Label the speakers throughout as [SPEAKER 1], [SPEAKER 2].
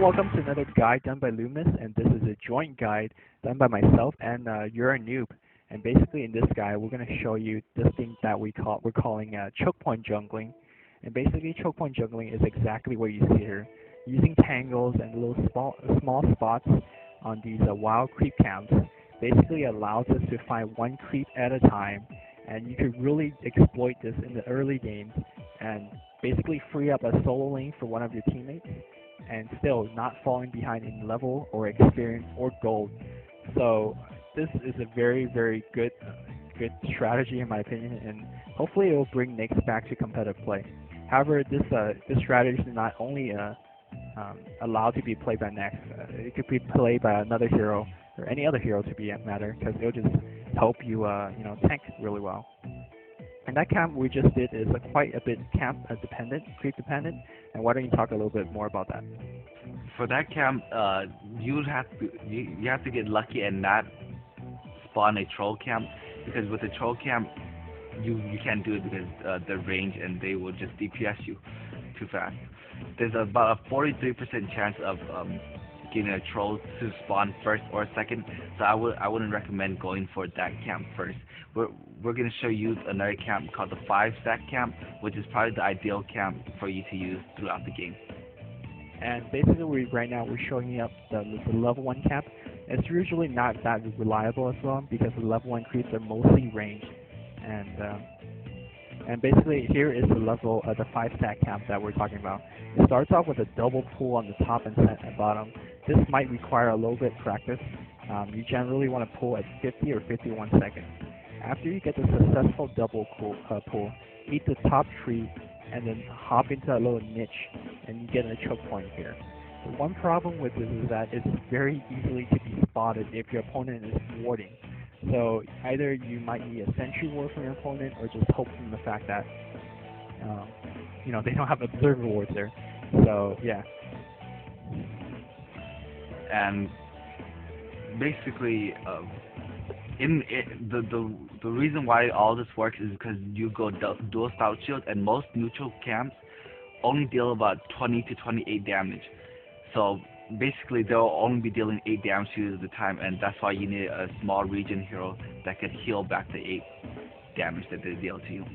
[SPEAKER 1] welcome to another guide done by Loomis, and this is a joint guide done by myself and You're a Noob. And basically, in this guide, we're going to show you this thing that we're calling choke point jungling. And basically, choke point jungling is exactly what you see here, using tangles and little small spots on these wild creep camps. Basically, allows us to find one creep at a time, and you could really exploit this in the early games and basically free up a solo lane for one of your teammates and still not falling behind in level or experience or gold. So this is a very good strategy in my opinion, and hopefully it will bring Nyx back to competitive play. However, this strategy is not only allowed to be played by Nyx, it could be played by another hero or any other hero to be that matter, because it'll just help you tank really well. And that camp we just did is quite a bit camp dependent, creep dependent. And why don't you talk a little bit more about that?
[SPEAKER 2] For that camp, you have to get lucky and not spawn a troll camp, because with a troll camp, you can't do it because the range and they will just DPS you too fast. There's about a 43% chance of getting a troll to spawn first or second, so I wouldn't recommend going for that camp first. We're going to show you another camp called the 5-stack camp, which is probably the ideal camp for you to use throughout the game.
[SPEAKER 1] And basically, right now we're showing up the level 1 camp. It's usually not that reliable as well because the level 1 creeps are mostly ranged. And basically, here is the 5-stack camp that we're talking about. It starts off with a double pull on the top and bottom. This might require a little bit of practice. You generally want to pull at 50 or 51 seconds. After you get the successful double pull, eat the top tree, and then hop into a little niche, and you get a choke point here. The one problem with this is that it's very easily to be spotted if your opponent is warding. So either you might need a sentry ward from your opponent, or just hope from the fact that they don't have observer wards there. So yeah.
[SPEAKER 2] And basically, the reason why all this works is because you go dual stout shield, and most neutral camps only deal about 20 to 28 damage. So basically, they'll only be dealing 8 damage to you at a time, and that's why you need a small region hero that can heal back the 8 damage that they deal to you.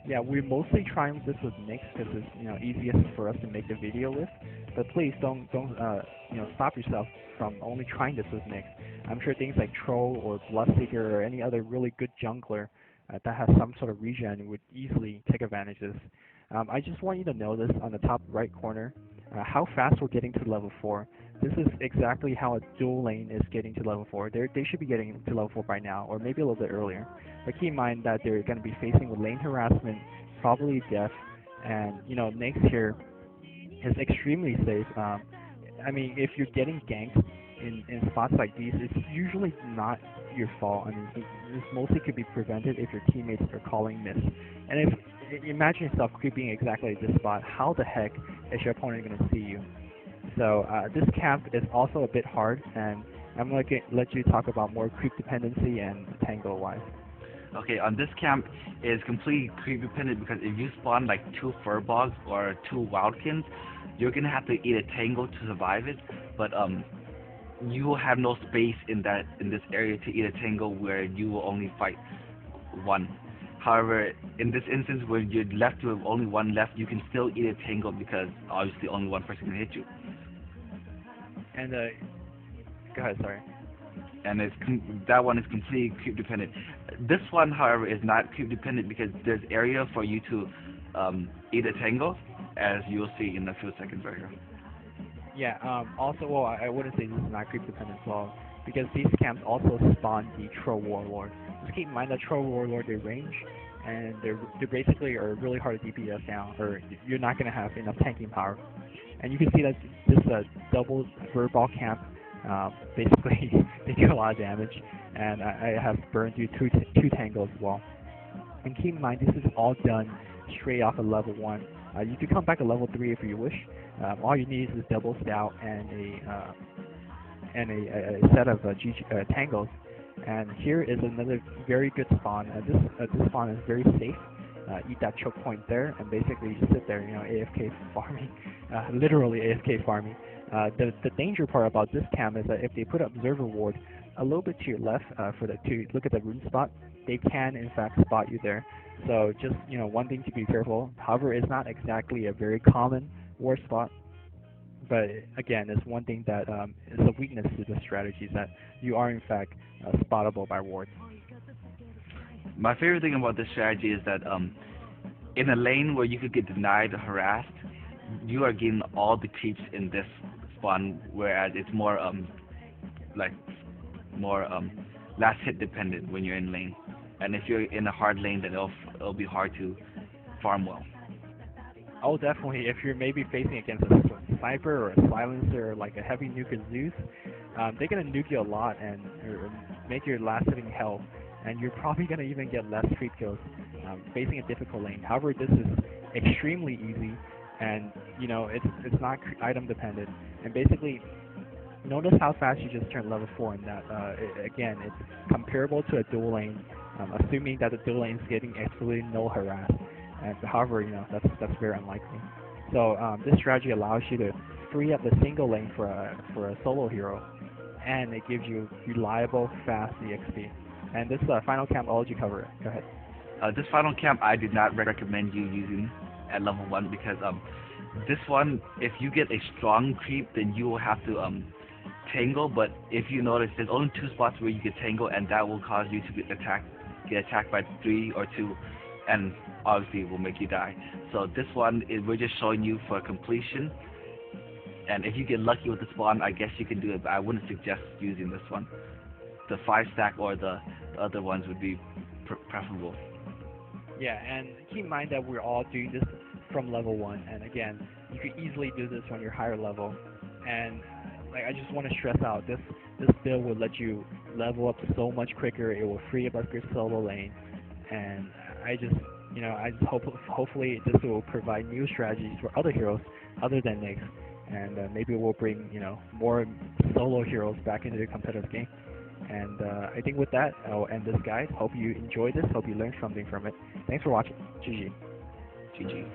[SPEAKER 1] Yeah, we're mostly trying this with Nyx because it's easiest for us to make the video with. But please don't stop yourself from only trying this with Nyx. I'm sure things like Troll or Bloodseeker or any other really good jungler that has some sort of regen would easily take advantage of this. I just want you to know this on the top right corner, how fast we're getting to level 4. This is exactly how a dual lane is getting to level 4. They should be getting to level 4 by now, or maybe a little bit earlier. But keep in mind that they're going to be facing with lane harassment, probably death, and Nyx here is extremely safe. I mean, if you're getting ganked in spots like these, it's usually not your fault. I mean, this mostly could be prevented if your teammates are calling miss. And imagine yourself creeping exactly at this spot, how the heck is your opponent going to see you? So this camp is also a bit hard, and I'm going to let you talk about more creep dependency and tangle-wise.
[SPEAKER 2] Okay, on this camp, it's completely creep dependent because if you spawn like 2 furbogs or 2 wildkins, you're going to have to eat a tangle to survive it, but you will have no space in this area to eat a tangle where you will only fight one. However, in this instance where you're left with only one left, you can still eat a tangle because obviously only one person can hit you.
[SPEAKER 1] And go ahead, sorry.
[SPEAKER 2] And that one is completely creep dependent. This one, however, is not creep dependent because there's area for you to eat a tangle, as you'll see in a few seconds right here.
[SPEAKER 1] Yeah. Also, well, I wouldn't say this is not creep dependent as well, because these camps also spawn the Troll Warlord. Just keep in mind that Troll Warlord, they range, and they basically are really hard to DPS down, or you're not going to have enough tanking power. And you can see that this double Furball camp, basically they do a lot of damage, and I have burned through two tangles as well. And keep in mind, this is all done straight off of level 1. You can come back to level 3 if you wish. All you need is double stout and a set of tangles. And here is another very good spawn. This spawn is very safe. Eat that choke point there, and basically just sit there, AFK farming, literally AFK farming. The danger part about this camp is that if they put observer ward a little bit to your left for the to look at the rune spot, they can in fact spot you there. So just one thing to be careful. However, it's not exactly a very common ward spot, but again, it's one thing that is a weakness to the strategy is that you are in fact spottable by wards.
[SPEAKER 2] My favorite thing about this strategy is that in a lane where you could get denied or harassed, you are getting all the creeps in this spawn, whereas it's more like more last hit dependent when you're in lane. And if you're in a hard lane, then it'll be hard to farm well.
[SPEAKER 1] Oh, definitely. If you're maybe facing against a sniper or a silencer or like a heavy nuke or Zeus, they're gonna nuke you a lot and or make your last hitting hell, and you're probably gonna even get less creep kills facing a difficult lane. However, this is extremely easy, and it's not item dependent, and basically notice how fast you just turned level 4 in that. Again, it's comparable to a dual lane, assuming that the dual lane is getting absolutely no harass. And however, that's very unlikely. So this strategy allows you to free up the single lane for a solo hero, and it gives you reliable, fast EXP. And this final camp, I'll let you cover it. Go ahead.
[SPEAKER 2] This final camp I did not recommend you using at level 1 because this one, if you get a strong creep, then you will have to tangle. But if you notice, there's only 2 spots where you can tangle, and that will cause you to get attacked by 3 or 2, and obviously it will make you die. So this one, we're just showing you for completion. And if you get lucky with the spawn, I guess you can do it, but I wouldn't suggest using this one. The 5 stack or the other ones would be preferable.
[SPEAKER 1] Yeah, and keep in mind that we're all doing this from level 1, and again, you could easily do this when you're higher level. And like I just want to stress out, this build will let you level up so much quicker. It will free up your solo lane, and I just hopefully this will provide new strategies for other heroes other than Nyx, and maybe we'll bring more solo heroes back into the competitive game. And I think with that, I'll end this guide. Hope you enjoyed this. Hope you learned something from it. Thanks for watching. GG.
[SPEAKER 2] GG.